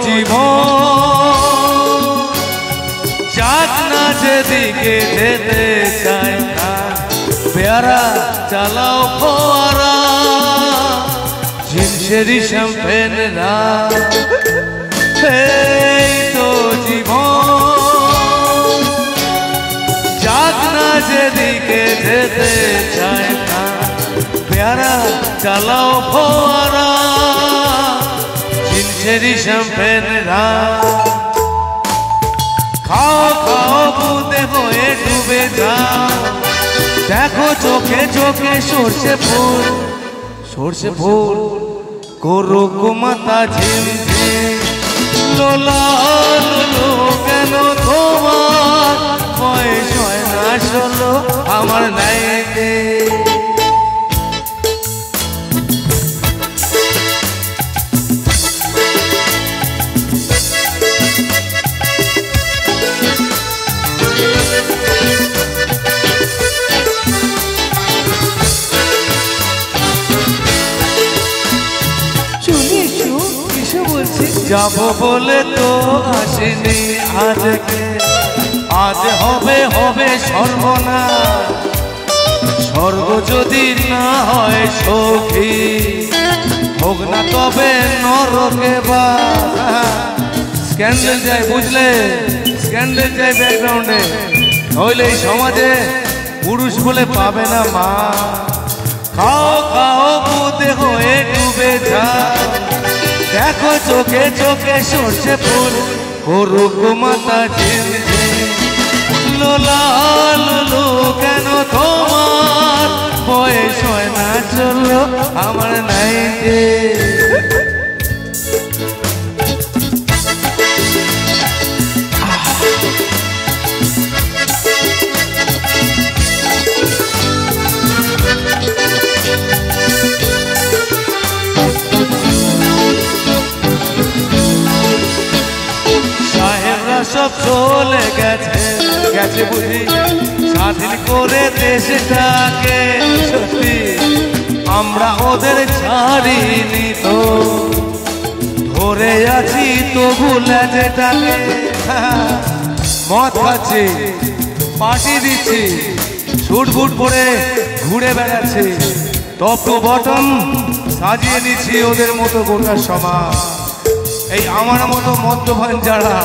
জীবন যাক না যেদিকে যেতে চায় না পেয়ারা চালাও ফোয়ারা ঝিনঝেরি শ্যাম্পেন না এই তো জীবন যাক না যেদিকে যেতে চায় না পেয়ারা চালাও ফোয়ারা ঝিনঝেরি শ্যাম্পেন না খাও খাও বুদে হয়ে ডুবে যাও দেখো চোখে চোখে সর্ষে ফুল করুক মাতা ঝিমঝিম লোলা লোলো কেন তোমার বয়স হয় না 16 আমার নাই যাবো বলে তো আসিনি আজকে আজ হবে হবে সর্বনাশ স্বর্গ যদি না হয় সখী হোক না তবে নরকে বা স্ক্যান্ডেল যায় বুঝলে স্ক্যান্ডেল যায় ব্যাকগ্রাউন্ডে হইলে এই সমাজে পুরুষ বলে পাবে না মা খাও খাও বুদে হয়ে ডুবে যাও দেখো চোখে চোখে সর্ষে ফুল করুক মাতা ঝিমঝিম লোলা লোলো কেন তোমার বয়স হয় না 16 আমার নাই সব চলে গেছে গেছে বুঝি স্বাধীন করে দেশটাকে সত্যি আমরা ওদের ছাড়িনি তো ধরে আছি তবু লেজেটাকে মদ খাচ্ছি পার্টি দিচ্ছি শুট বুট পরে ঘুরে বেড়াচ্ছি টপ টু বটম সাজিয়ে নিচ্ছি ওদের মতো গোটা সমাজ এই আমার মতো মদ্যপান যারা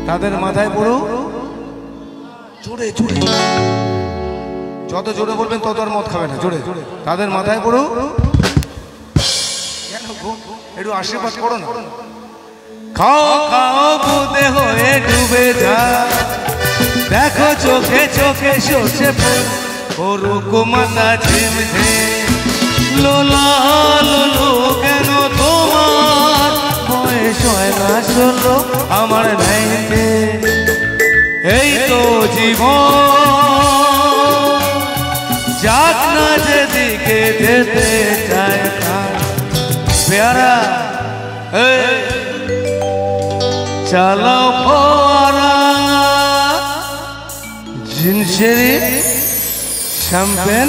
তাদের মাথায় পড়ো জোরে জোরে যত জোরে বলবেন তত আর মদ খাবে না জোরে তাদের মাথায় পড়ো একটু আশীর্বাদ করো না খাও খাও বুদে হয়ে ডুবে যাও দেখো চোখে চোখে সর্ষে ফুল করুক মাতা ঝিমঝিম লোলা লোলো কেন তোমার বয়স হয় না 16 আমার নাই এই তো জীবন যাক না যেদিকে যেতে চায় না পেয়ারা চালাও ফোয়ারা ঝিনঝেরি শ্যাম্পেন